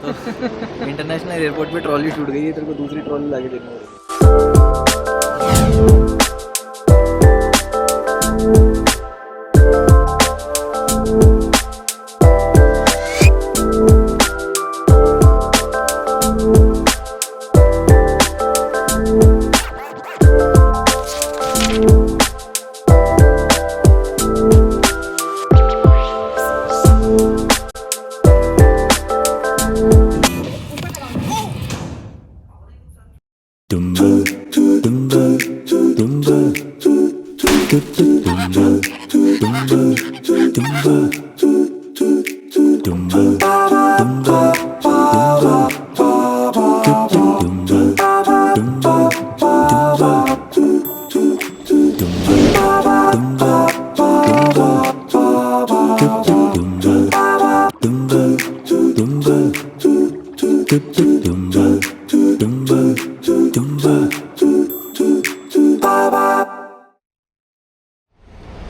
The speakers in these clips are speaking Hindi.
तो इंटरनेशनल एयरपोर्ट पे ट्रॉली छूट गई है, तेरे को दूसरी ट्रॉली लाके देनी पड़ेगी।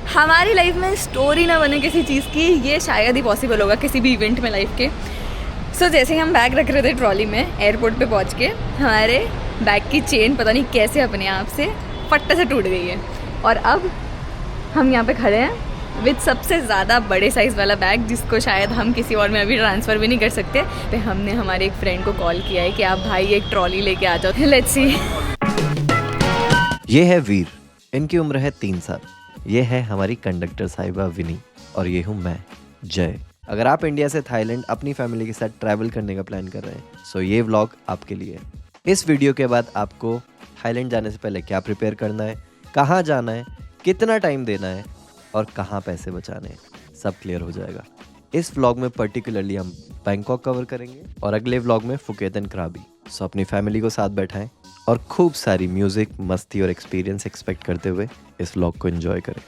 हमारी लाइफ में स्टोरी ना बने किसी चीज़ की, ये शायद ही पॉसिबल होगा किसी भी इवेंट में लाइफ के। सो जैसे ही हम बैग रख रहे थे ट्रॉली में, एयरपोर्ट पे पहुंच के हमारे बैग की चेन पता नहीं कैसे अपने आप से फट्टे से टूट गई है, और अब हम यहाँ पे खड़े हैं विद सबसे ज़्यादा बड़े साइज़ वाला बैग, जिसको शायद हम किसी और में अभी ट्रांसफ़र भी नहीं कर सकते। तो हमने हमारे एक फ्रेंड को कॉल किया है कि आप भाई एक ट्रॉली लेके आ जाओ। Let's see. ये है वीर, इनकी उम्र है 3 साल। ये है हमारी कंडक्टर साहिबा विनी, और ये हूँ मैं जय। अगर आप इंडिया से थाईलैंड अपनी फैमिली के साथ ट्रैवल करने का प्लान कर रहे हैं, सो ये व्लॉग आपके लिए है। इस वीडियो के बाद आपको थाईलैंड जाने से पहले क्या प्रिपेयर करना है, कहाँ जाना है, कितना टाइम देना है और कहाँ पैसे बचाने हैं, सब क्लियर हो जाएगा। इस व्लॉग में पर्टिकुलरली हम बैंकॉक कवर करेंगे और अगले व्लॉग में फुकेत एंड क्राबी। सो अपनी फैमिली को साथ बैठाएं और खूब सारी म्यूजिक, मस्ती और एक्सपीरियंस एक्सपेक्ट करते हुए इस व्लॉग को एंजॉय करें।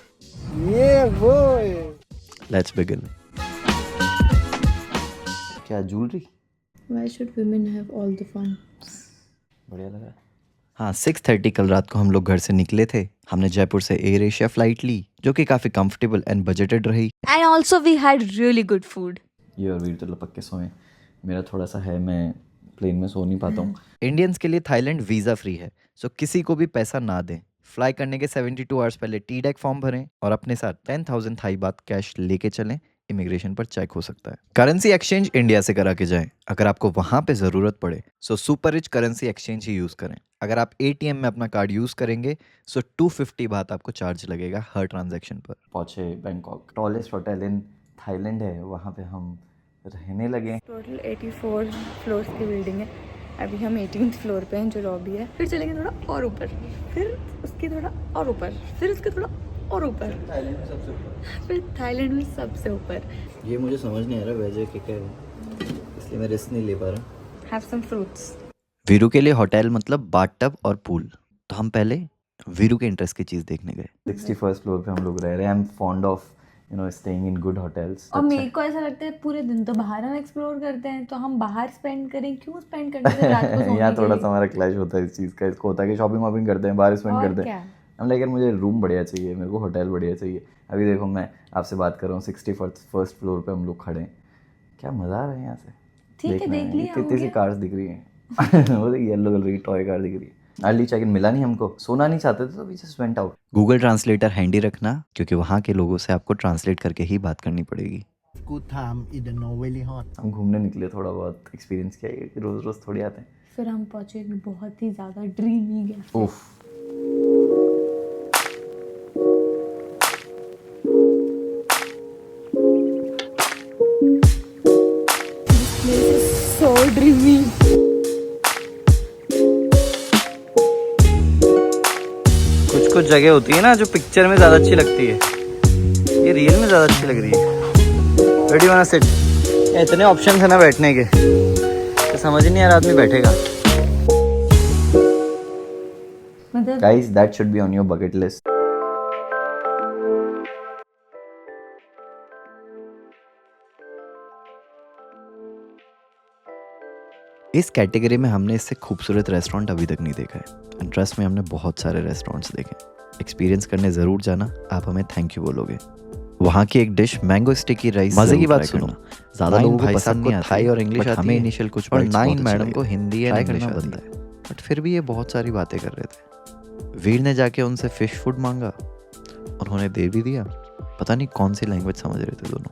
Let's begin. क्या jewellery? Why should women have all the fun? बढ़िया लगा। हाँ, 6:30 कल रात को हम लोग घर से निकले थे। हमने जयपुर से एयर एशिया फ्लाइट ली, जो कि काफ़ी कंफर्टेबल एंड बजटेड रही। And also we had really good food. ये और वीर तो लपक के सोए, मेरा थोड़ा सा है, मैं प्लेन में सो नहीं पाता हूँ। इंडियंस के लिए थाईलैंड वीज़ा फ्री है, सो किसी को भी पैसा ना दें। फ्लाई करने के 72 आवर्स पहले टी-डेक फॉर्म भरें और अपने साथ 10,000 थाई बात कैश लेके चलें। इमिग्रेशन पर चेक हो सकता है। करेंसी एक्सचेंज इंडिया से करा के जाएं। अगर आपको वहां पे ज़रूरत पड़े so Super Rich currency exchange ही यूज़ करें। अगर आप एटीएम में अपना कार्ड यूज़ करेंगे सो 250 बात आपको चार्ज लगेगा हर ट्रांजैक्शन पर। पहुँचे Bangkok, tallest hotel in Thailand है, वहाँ पे हम रहने लगे। टोटल 84 फ्लोर्स की बिल्डिंग है। अभी हम 18th फ्लोर पे हैं, जो लॉबी है। फिर चलेंगे थोड़ा और ऊपर, फिर उसके थोड़ा और ऊपर, फिर उसके थोड़ा और ऊपर, फिर थाईलैंड में सबसे ऊपर। ये मुझे समझ नहीं आ रहा वेज है कि क्या है, इसलिए मैं रिस्क नहीं ले पा रहा। Have some fruits. वीरू के लिए होटल मतलब बाथटब और पूल, तो हम पहले वीरू के इंटरेस्ट की चीज़ देखने गए। 61st फ्लोर पे हम लोग रह रहे हैं। I am fond of staying in good hotels. और मेरे को ऐसा लगता है पूरे दिन तो बाहर हम एक्सप्लोर करते हैं, तो हम बाहर स्पेंड करें, क्यों स्पेंड करते हैं रात को सोने यहाँ के थोड़ा लिए? सा हमारा क्लैश होता है इस चीज़ का। इसको होता है कि शॉपिंग वॉपिंग करते हैं, बाहर स्पेंड और करते क्या? हैं। हम लेकिन मुझे रूम बढ़िया चाहिए, मेरे को होटल बढ़िया चाहिए। अभी देखो मैं आपसे बात कर रहा हूँ, 61st फ्लोर पे हम लोग खड़े हैं। क्या मज़ा आ रहा है यहाँ से। ठीक है, देखना देख लिया, कितनी हो सी गया। कार्स दिख रही हैं। वो येलो कलर की टॉय कार दिख रही है। अर्ली चेक इन मिला नहीं हमको, सोना नहीं चाहते थे तो we just went out. Google translator handy रखना, क्योंकि वहाँ के लोगों से आपको ट्रांसलेट करके ही बात करनी पड़ेगी। Good time in the North Valley Hot. हम घूमने निकले, थोड़ा बहुत एक्सपीरियंस किया कि रोज़ रोज़ थोड़ी आते हैं। फिर हम पहुंचे एक बहुत ही ज़्यादा ड्रीमी गया। उफ, सो ड्रीमी। कुछ कुछ जगह होती है ना जो पिक्चर में ज़्यादा अच्छी लगती है, ये रियल में ज़्यादा अच्छी लग रही है। Where do you wanna sit? इतने ऑप्शन है ना बैठने के, तो समझ ही नहीं आ रहा आदमी बैठेगा। मतलब Guys, that should be on your bucket list. इस कैटेगरी में हमने इससे खूबसूरत रेस्टोरेंट अभी तक नहीं देखा है। एंड ट्रस्ट में हमने बहुत सारे रेस्टोरेंट्स देखे। एक्सपीरियंस करने ज़रूर जाना, आप हमें थैंक यू बोलोगे। वहाँ की एक डिश मैंगो स्टिकी राइस। मजे की बात सुनो, ज्यादा लोगों को पसंद नहीं आती, थाई और इंग्लिश आती है, हमें इनिशियल कुछ और 9 मैडम को हिंदी एंड इंग्लिश बनता है, बट फिर भी ये बहुत सारी बातें कर रहे थे। वीर ने जाके उनसे फिश फूड मांगा, उन्होंने दे भी दिया। पता नहीं कौन सी लैंग्वेज समझ रहे थे दोनों।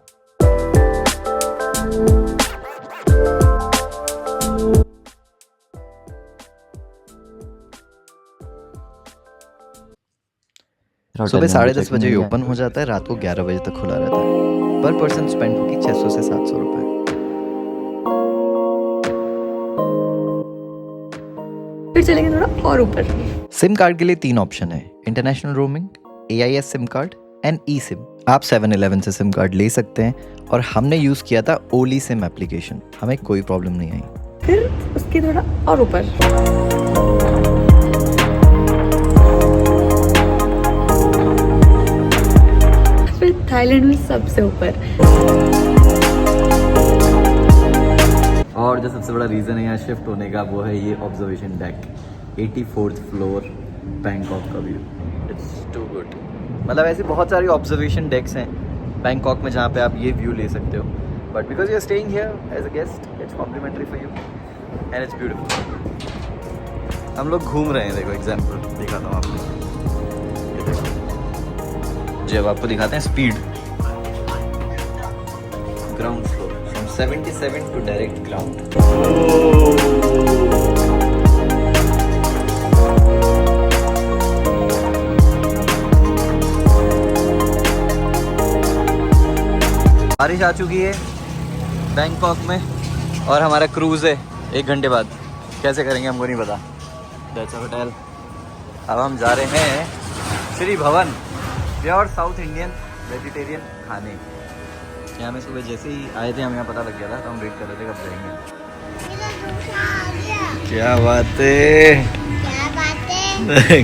सुबह 10:30 बजे ओपन हो जाता है, रात को 11 बजे तक खुला रहता है। पर पर्सन स्पेंड होगी 600 से 700 रुपए। फिर चलेंगे थोड़ा और ऊपर। सिम कार्ड के लिए 3 ऑप्शन है, international roaming, AIS SIM card and E SIM. आप 7-Eleven से सिम कार्ड ले सकते हैं और हमने यूज किया था ओली सिम एप्लीकेशन, हमें कोई प्रॉब्लम नहीं आई। फिर उसके थोड़ा और ऊपर थाईलैंड में सबसे ऊपर। और जो सबसे बड़ा रीज़न है यहाँ शिफ्ट होने का वो है ये observation deck, 84th floor, Bangkok का व्यू। It's too good. मतलब ऐसे बहुत सारी ऑब्जर्वेशन डेक्स हैं बैंकॉक में जहाँ पे आप ये व्यू ले सकते हो, but because you are staying here as a guest it's complimentary for you and it's beautiful. हम लोग घूम रहे हैं, देखो एग्जाम्पल दिखाता हूँ आपको। जब आपको दिखाते हैं speed, ground floor from 77 to direct ground. बारिश आ चुकी है बैंकॉक में और हमारा क्रूज है 1 घंटे बाद। कैसे करेंगे हमको नहीं पता। That's a hotel. अब हम जा रहे हैं श्री भवन, प्योर साउथ इंडियन वेजिटेरियन खाने। यहाँ में सुबह जैसे ही आए थे, हमें यहाँ पता लग गया था, तो हम वेट कर रहे थे कब जाएंगे। क्या बात है,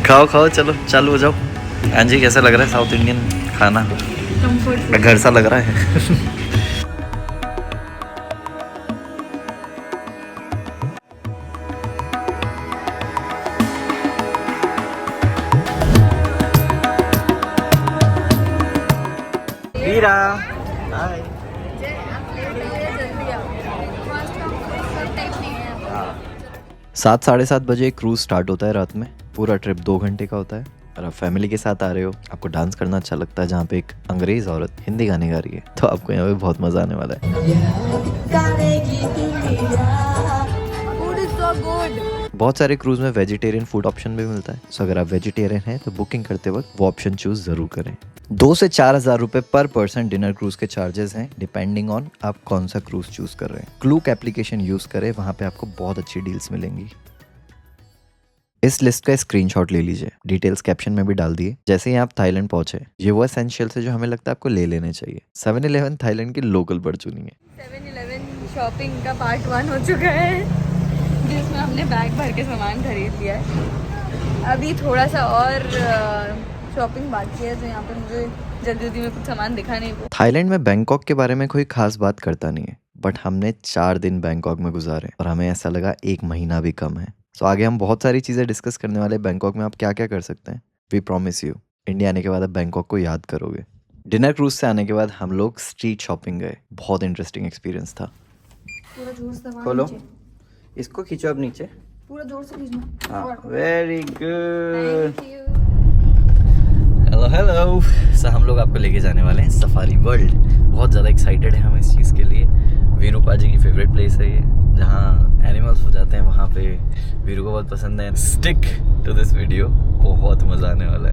खाओ खाओ, चलो चालू हो जाओ। हाँ जी, कैसा लग रहा है साउथ इंडियन खाना? घर सा लग रहा है। हीरा, हाय। 7-7:30 बजे क्रूज स्टार्ट होता है रात में। पूरा ट्रिप 2 घंटे का होता है और आप फैमिली के साथ आ रहे हो, आपको डांस करना अच्छा लगता है, जहाँ पे एक अंग्रेज औरत हिंदी गाने गा रही है, तो आपको यहाँ पे बहुत मजा आने वाला है। बहुत सारे क्रूज में वेजिटेरियन फूड ऑप्शन भी मिलता है, सो अगर आप वेजिटेरियन हैं तो बुकिंग करते वक्त वो ऑप्शन चूज जरूर करें। 2 से 4 हज़ार रुपए पर पर्सन डिनर क्रूज के चार्जेस हैं, डिपेंडिंग ऑन आप कौन सा क्रूज चूज कर रहे हैं। क्लूक एप्लीकेशन यूज करें, वहां पे आपको बहुत अच्छी डील्स मिलेंगी। इस लिस्ट का स्क्रीनशॉट ले लीजिए, डिटेल्स कैप्शन में भी डाल दिए। जैसे ही आप थाईलैंड पहुंचे, ये वो एसेंशियल्स है जो हमें लगता है आपको ले लेने चाहिए। 7-Eleven थाईलैंड की लोकल बढ़ चुनी है। 7-Eleven शॉपिंग का पार्ट 1 हो चुका है, जिसमें हमने बैग भर के सामान खरीद लिया है। अभी थोड़ा सा और शॉपिंग बाकी है, तो यहाँ पे मुझे जल्दी में कुछ सामान दिखा नहीं। थाईलैंड में बैंकॉक के बारे में कोई खास बात करता नहीं है, बट हमने 4 दिन बैंकॉक में गुजारे और हमें ऐसा लगा 1 महीना भी कम है। तो आगे हम बहुत सारी चीज़ें डिस्कस करने वाले हैं। बैंकॉक में आप क्या क्या कर सकते हैं, वी प्रॉमिस यू इंडिया आने के बाद आप बैंकॉक को याद करोगे। डिनर क्रूज से आने के बाद हम लोग स्ट्रीट शॉपिंग गए, बहुत इंटरेस्टिंग एक्सपीरियंस था। पूरा जोर से दबाओ, खोलो, इसको खींचो अब नीचे। पूरा जोर से खींचना। हाँ, very good. Thank you. Hello hello. So हम लोग आपको लेके जाने वाले हैं सफारी वर्ल्ड। बहुत ज़्यादा एक्साइटेड है हम इस चीज़ के लिए। वीरू पाजी की फेवरेट प्लेस है ये, जहाँ एनिमल्स हो जाते हैं, वहाँ पे वीरू को बहुत पसंद है। स्टिक टू दिस वीडियो, बहुत मज़ा आने वाला है।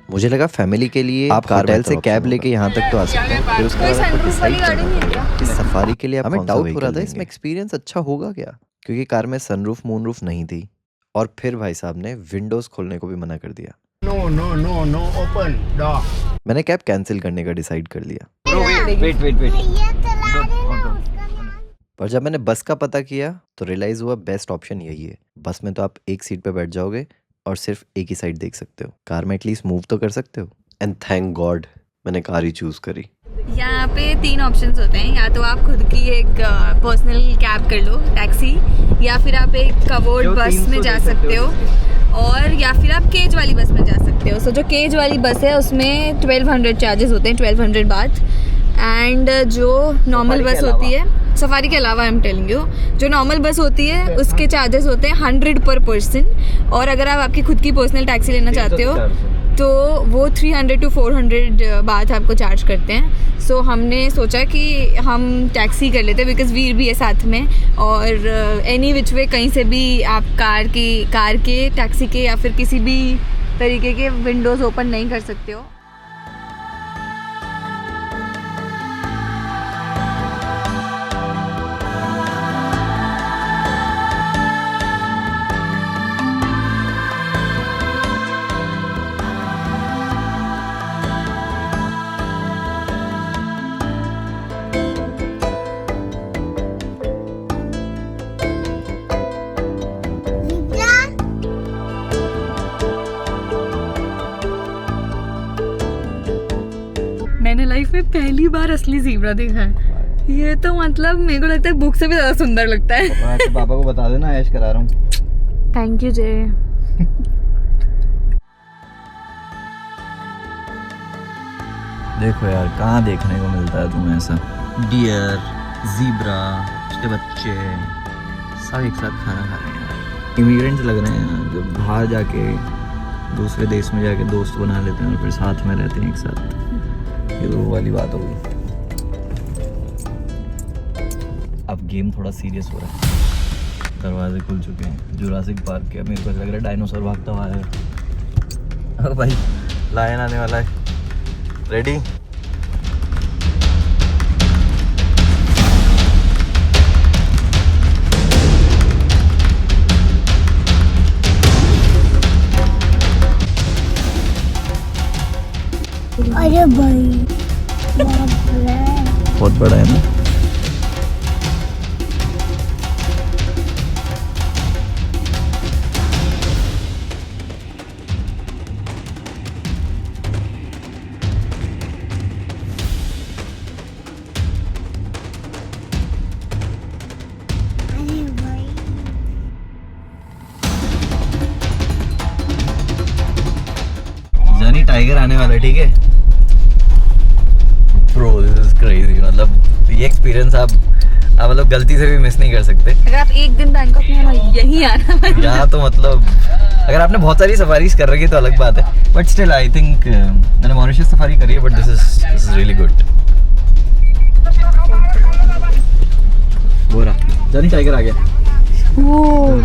मुझे लगा फैमिली के लिए आप होटल से कैब लेके यहाँ तक तो आ सकते हैं, फिर उसके बाद आपको सनरूफ वाली डिसाइड गाड़ी नहीं है क्या? इस सफारी के लिए आप हमें डाउट हो रहा था लेंगे? इसमें एक्सपीरियंस अच्छा होगा क्या, क्योंकि कार में सनरूफ मूनरूफ नहीं थी। और फिर भाई साहब ने विंडोज खोलने को भी मना कर दिया। No, open door. मैंने कैब कैंसिल करने का डिसाइड कर लिया। वेट। पर जब मैंने बस का पता किया तो रियलाइज हुआ बेस्ट ऑप्शन यही है। बस में तो आप एक सीट पे बैठ जाओगे और सिर्फ एक ही साइड देख सकते हो, कार में एटलीस्ट मूव तो कर सकते हो। एंड थैंक गॉड मैंने कार ही चूज करी। यहाँ पे 3 ऑप्शंस होते हैं, या तो आप खुद की एक पर्सनल कैब कर लो, टैक्सी, या फिर आप एक कवर्ड बस में जा सकते हो, और या फिर आप केज वाली बस में जा सकते हो। सो जो केज वाली बस है उसमें 1200 चार्जेस होते हैं, 1200 बात। एंड जो नॉर्मल बस होती है, सफारी के अलावा आई एम टेलिंग यू, जो नॉर्मल बस होती है उसके चार्जेस होते हैं 100 पर पर्सन, और अगर आप आपकी खुद की पर्सनल टैक्सी लेना चाहते हो तो वो 300 to 400 बात आपको चार्ज करते हैं। सो हमने सोचा कि हम टैक्सी कर लेते हैं, बिकॉज वीर भी है साथ में, और एनी विच वे कहीं से भी आप कार के टैक्सी के या फिर किसी भी तरीके के विंडोज़ ओपन नहीं कर सकते हो। मैंने लाइफ में पहली बार असली ज़ीब्रा देखा है। ये तो मतलब मेरे को लगता है बुक से भी ज़्यादा सुंदर लगता है। पापा को बता देना, ऐश करा रहा हूँ। थैंक यू जय। देखो यार, कहाँ देखने को मिलता है तुम्हें ऐसा। डियर, ज़ीब्रा, उसके बच्चे सब एक साथ खाना खा रहे हैं। इमिग्रेंट्स लग रहे हैं जो बाहर जाके दूसरे देश में जाके दोस्त बना लेते हैं और फिर साथ में रहते हैं एक साथ। ये तो वो वाली बात होगी। अब गेम थोड़ा सीरियस हो रहा है। दरवाजे खुल चुके हैं जुरासिक पार्क के। मेरे को लग रहा है डायनासोर भागता हुआ है। अब भाई लायन आने वाला है। रेडी? अरे भाई बहुत बड़ा है ना। अरे भाई जानी टाइगर आने वाला है, ठीक है ब्रो, दिस इज क्रेजी। मतलब ये एक्सपीरियंस आप मतलब गलती से भी मिस नहीं कर सकते। अगर आप एक दिन बैंकॉक में आना, यहीं आना। यहाँ तो मतलब अगर आपने बहुत सारी सफारीज कर रखी है तो अलग बात है, बट स्टिल आई थिंक मैंने मॉरिशस सफारी करी है, but this is really good. वो रहा जानी, टाइगर आ गया। वो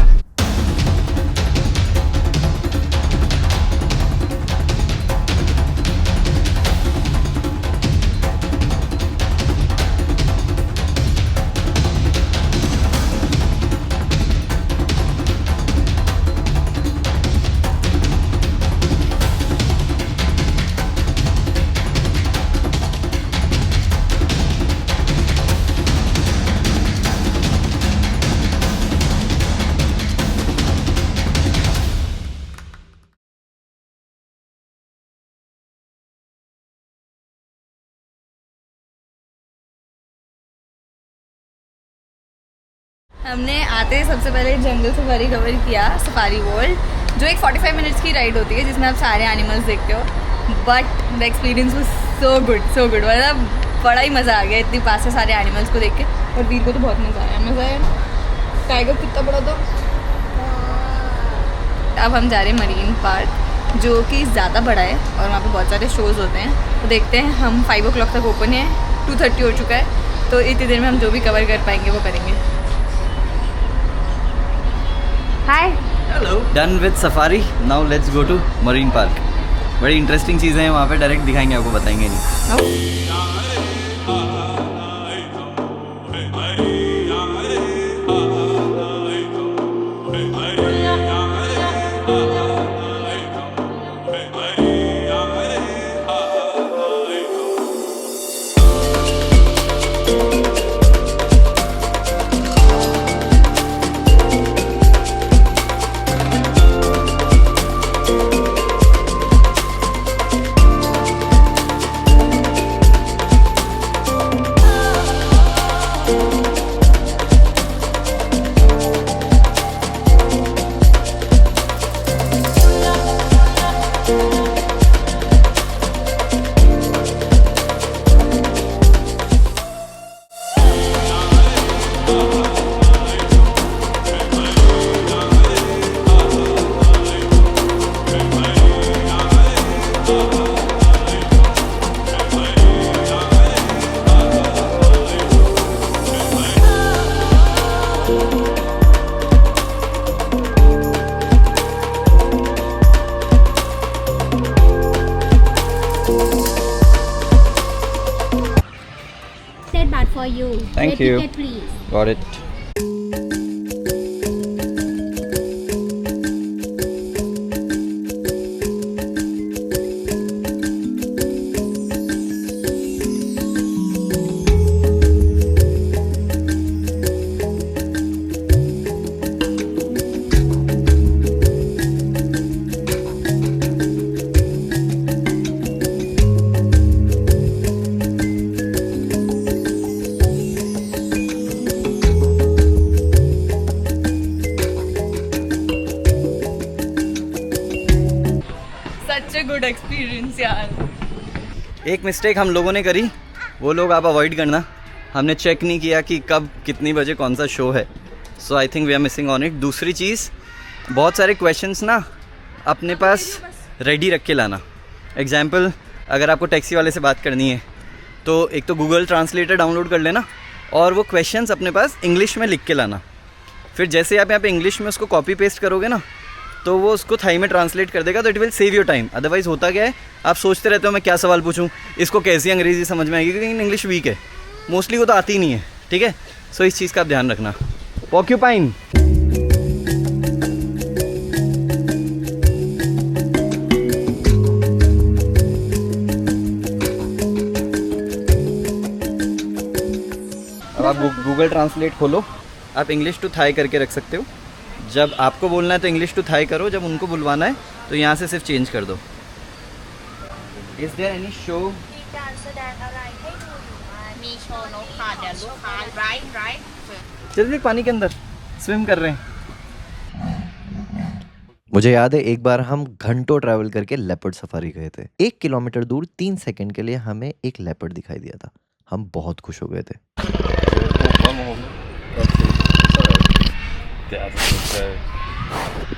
हमने आते सबसे पहले जंगल सफारी कवर किया, सफारी वर्ल्ड, जो एक 45 मिनट्स की राइड होती है जिसमें आप सारे एनिमल्स देखते हो। But the experience was so good. मतलब बड़ा ही मज़ा आ गया इतनी पास से सारे एनिमल्स को देख के। और वीर को तो बहुत मज़ा आया। टाइगर कितना बड़ा था। अब हम जा रहे हैं मरीन पार्क, जो कि ज़्यादा बड़ा है और वहाँ पे बहुत सारे शोज़ होते हैं। तो देखते हैं, हम 5 o'clock तक ओपन है, 2:30 हो चुका है, तो इतनी देर में हम जो भी कवर कर पाएंगे वो करेंगे। Hi, hello. Done with safari, now let's go to marine park. बड़ी इंटरेस्टिंग चीज़ें हैं वहाँ पे, डायरेक्ट दिखाएंगे आपको, बताएंगे नहीं। for you. Thank Red you. ticket, please. Got it. Such a good experience यार. एक मिस्टेक हम लोगों ने करी, वो लोग आप अवॉइड करना. हमने चेक नहीं किया कि कब कितनी बजे कौन सा शो है. So I think we are missing on it. दूसरी चीज़, बहुत सारे क्वेश्चंस ना अपने पास रेडी रख के लाना. एग्जाम्पल, अगर आपको टैक्सी वाले से बात करनी है तो एक तो गूगल ट्रांसलेटर डाउनलोड कर लेना और वो क्वेश्चंस अपने पास इंग्लिश में लिख के लाना. फिर जैसे आप यहाँ पे इंग्लिश में उसको कॉपी पेस्ट करोगे ना, तो वो उसको थाई में ट्रांसलेट कर देगा. तो it will save your time. Otherwise होता क्या है, आप सोचते रहते हो मैं क्या सवाल पूछूं, इसको कैसी अंग्रेज़ी समझ में आएगी, क्योंकि इंग्लिश वीक है. मोस्टली वो तो आती ही नहीं है. ठीक है, सो इस चीज़ का आप ध्यान रखना. पॉक्यूपाइन. अब आप गूगल ट्रांसलेट खोलो. आप इंग्लिश टू थाई करके रख सकते हो. जब आपको बोलना है तो इंग्लिश टू थाई करो, जब उनको बुलवाना है तो यहाँ से सिर्फ चेंज कर दो. Is there any show? มีการแสดงอะไรให้ดูอยู่ไหมมีโชว์นกค่ะเดี๋ยวลูกค้าright चलिए पानी के अंदर स्विम कर रहे हैं. मुझे याद है एक बार हम घंटों ट्रैवल करके लेपर्ड सफारी गए थे. 1 किलोमीटर दूर 3 सेकंड के लिए हमें एक लेपर्ड दिखाई दिया था. हम बहुत खुश हो गए थे.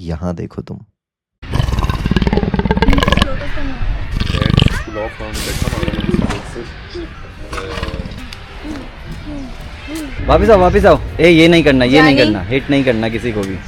यहाँ देखो तुम. वापिस आओ, वापिस आओ. ए ये नहीं करना, ये नहीं करना, हिट नहीं करना किसी को भी.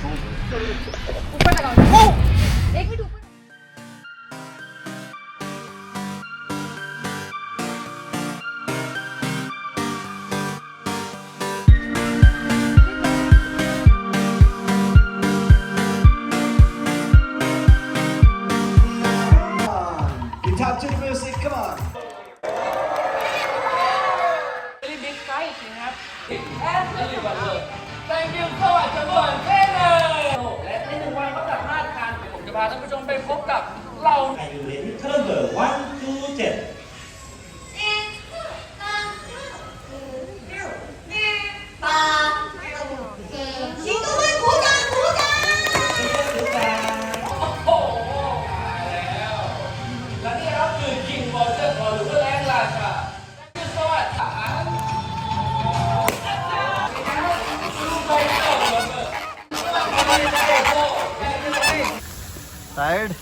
टायर्ड?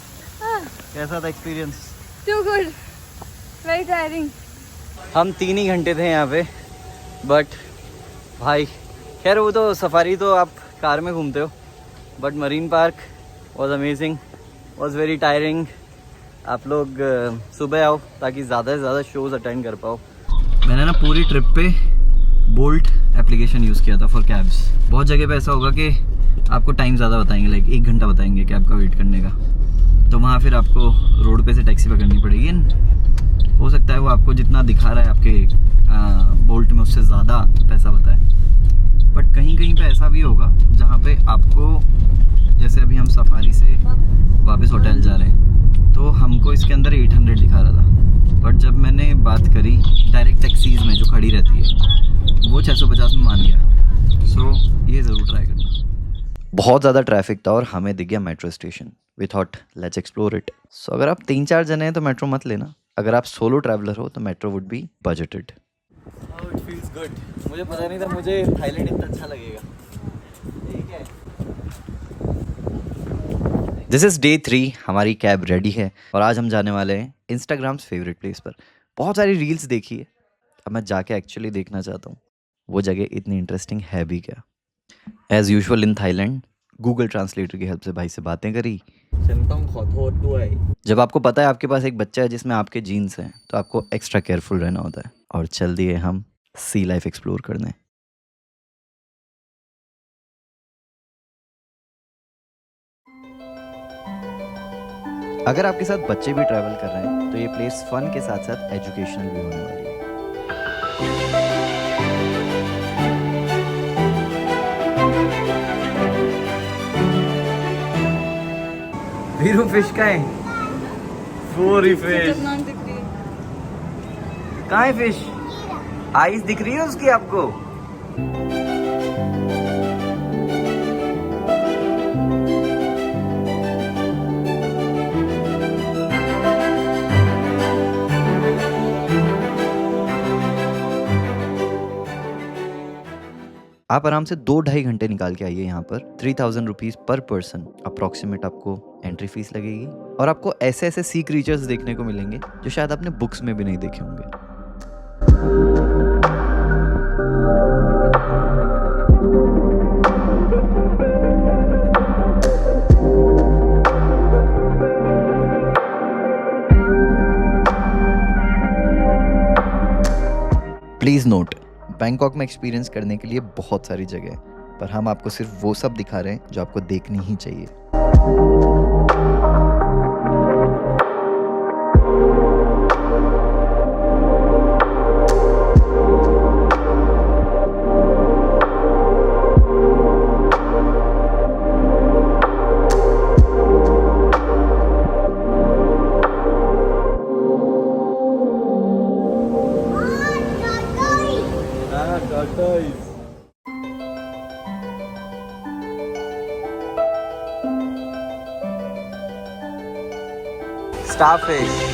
कैसा था experience? Too good, very tiring. हम 3 ही घंटे थे यहाँ पे, बट भाई खैर वो तो सफारी तो आप कार में घूमते हो, but marine park was amazing, was very tiring. आप लोग सुबह आओ ताकि ज़्यादा से ज़्यादा शोज़ अटेंड कर पाओ. मैंने ना पूरी ट्रिप पे बोल्ट एप्लीकेशन यूज़ किया था फॉर कैब्स. बहुत जगह पे ऐसा होगा कि आपको टाइम ज़्यादा बताएंगे, लाइक 1 घंटा बताएंगे कैब का वेट करने का, तो वहाँ फिर आपको रोड पे से टैक्सी पकड़नी पड़ेगी. हो सकता है वो आपको जितना दिखा रहा है आपके बोल्ट में उससे ज़्यादा पैसा बताए. बट कहीं कहीं पे ऐसा भी होगा जहाँ पे आपको, जैसे अभी हम सफारी से वापस होटल जा रहे हैं तो हमको इसके अंदर 800 दिखा रहा था, बट जब मैंने बात करी डायरेक्ट टैक्सीज़ में जो खड़ी रहती है वो 650 में मान गया. सो ये ज़रूर ट्राई करना. बहुत ज़्यादा ट्रैफिक था और हमें दिख गया metro station. We thought let's explore it. So अगर आप 3-4 जने हैं तो मेट्रो मत लेना. अगर आप सोलो ट्रैवलर हो तो metro would be budgeted. It feels good. मुझे पता नहीं था मुझे थाईलैंड इतना अच्छा लगेगा. ठीक है. This is day 3. हमारी कैब रेडी है और आज हम जाने वाले हैं इंस्टाग्राम्स फेवरेट प्लेस पर. बहुत सारी रील्स देखी है, अब मैं जाके एक्चुअली देखना चाहता हूँ वो जगह इतनी इंटरेस्टिंग है भी क्या. As usual in Thailand Google translator की हेल्प से भाई से बातें करी. जब आपको पता है आपके पास एक बच्चा है जिसमें आपके जीन्स हैं तो आपको एक्स्ट्रा केयरफुल रहना होता है. और चल दिए हम सी लाइफ एक्सप्लोर करने। अगर आपके साथ बच्चे भी ट्रैवल कर रहे हैं तो ये प्लेस फन के साथ साथ एजुकेशनल भी होने वाली है। वीरू फिश का है, फोरी फिश। कहाँ है फिश? आइस दिख रही है उसकी आपको? आप आराम से 2-2.5 घंटे निकाल के आइए यहाँ पर। 3000 रुपीज पर पर्सन अप्रोक्सीमेट आपको एंट्री फीस लगेगी, और आपको ऐसे ऐसे सी क्रीचर्स देखने को मिलेंगे जो शायद आपने बुक्स में भी नहीं देखे होंगे। प्लीज नोट, बैंकॉक में एक्सपीरियंस करने के लिए बहुत सारी जगह है, पर हम आपको सिर्फ वो सब दिखा रहे हैं जो आपको देखनी ही चाहिए। स्टारफिश।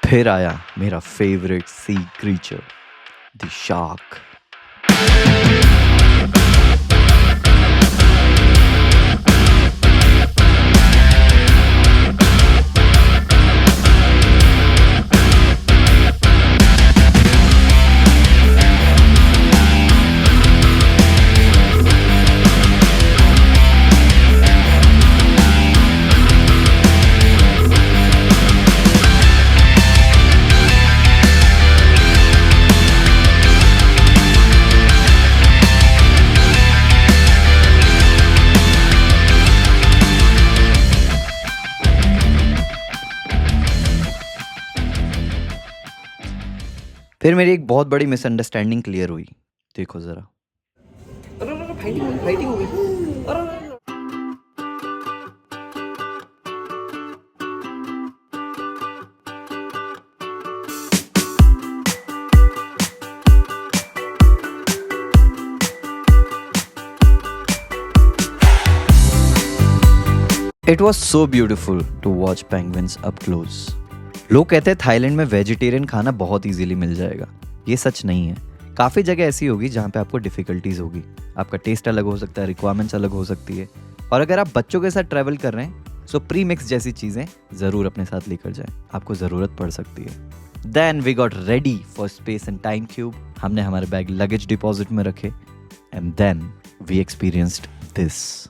फिर आया मेरा favourite sea creature, the shark. फिर मेरी एक बहुत बड़ी मिसअंडरस्टैंडिंग क्लियर हुई, देखो जरा। It was so beautiful to watch penguins up close. लोग कहते हैं थाईलैंड में वेजिटेरियन खाना बहुत इजीली मिल जाएगा। ये सच नहीं है। काफ़ी जगह ऐसी होगी जहाँ पे आपको डिफ़िकल्टीज होगी। आपका टेस्ट अलग हो सकता है, रिक्वायरमेंट्स अलग हो सकती है। और अगर आप बच्चों के साथ ट्रैवल कर रहे हैं सो प्री मिक्स जैसी चीज़ें ज़रूर अपने साथ लेकर जाएं, आपको ज़रूरत पड़ सकती है। Then we got ready for space and time cube. हमने हमारे बैग लगेज डिपॉजिट में रखे and then we experienced this.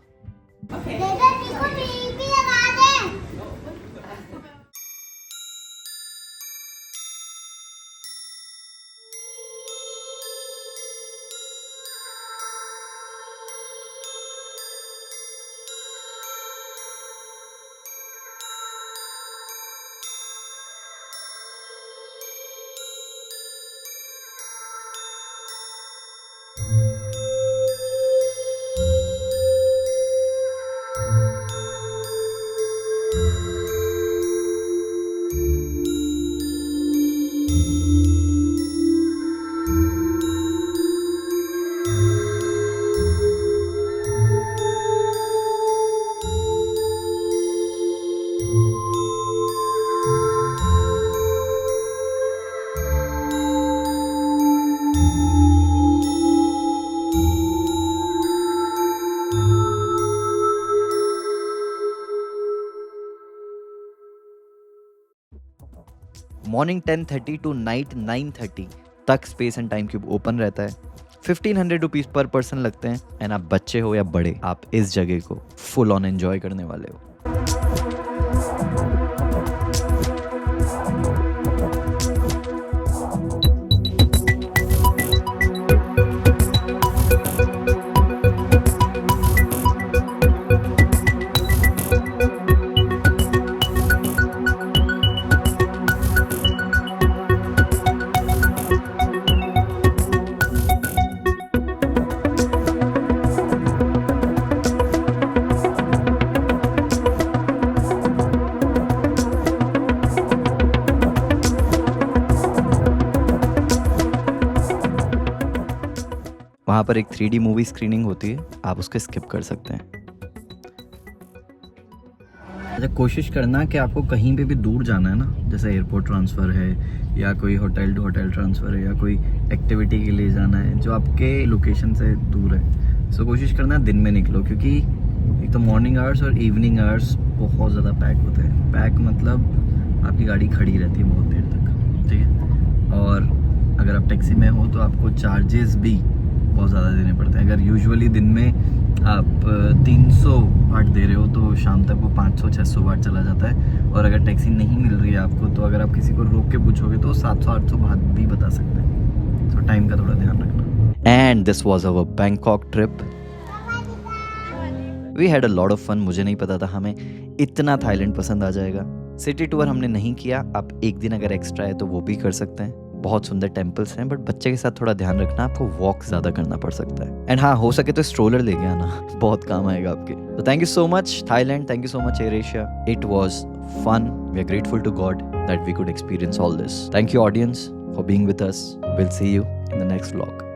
Morning 10:30 to night 9:30 तक space and time cube open रहता है। 1500 रुपीज़ पर पर्सन लगते हैं। एंड आप बच्चे हो या बड़े, आप इस जगह को फुल ऑन एंजॉय करने वाले हो। वहाँ पर एक 3D मूवी स्क्रीनिंग होती है, आप उसको स्किप कर सकते हैं। अच्छा, कोशिश करना कि आपको कहीं पे भी दूर जाना है ना, जैसे एयरपोर्ट ट्रांसफ़र है या कोई होटल टू होटल ट्रांसफ़र है या कोई एक्टिविटी के लिए जाना है जो आपके लोकेशन से दूर है, सो कोशिश करना दिन में निकलो, क्योंकि एक तो मॉर्निंग आवर्स और इवनिंग आवर्स बहुत ज़्यादा पैक होते हैं। पैक मतलब आपकी गाड़ी खड़ी रहती है बहुत देर तक, ठीक है। और अगर आप टैक्सी में हो तो आपको चार्जेस भी बहुत ज़्यादा देने पड़ते हैं। अगर यूजुअली दिन में आप 300 वाट दे रहे हो तो शाम तक वो 500-600 वाट चला जाता है। और अगर टैक्सी नहीं मिल रही है आपको तो अगर आप किसी को रोक के पूछोगे तो 700-800 वाट भी बता सकते हैं। तो टाइम का थोड़ा ध्यान रखना। And this was our Bangkok trip. We had a lot of fun. मुझे नहीं पता था हमें इतना थाईलैंड पसंद आ जाएगा। सिटी टूर हमने नहीं किया, आप एक दिन अगर एक्स्ट्रा है तो वो भी कर सकते हैं। बहुत सुंदर टेम्पल्स हैं, बट बच्चे के साथ थोड़ा ध्यान रखना, आपको वॉक ज़्यादा करना पड़ सकता है। एंड हाँ, हो सके तो स्ट्रोलर लेके आना, बहुत काम आएगा आपके। तो thank you so much Thailand, thank you so much AirAsia. It was fun. We are grateful to God that we could experience all this. Thank you audience for being with us. Will see you in the next vlog.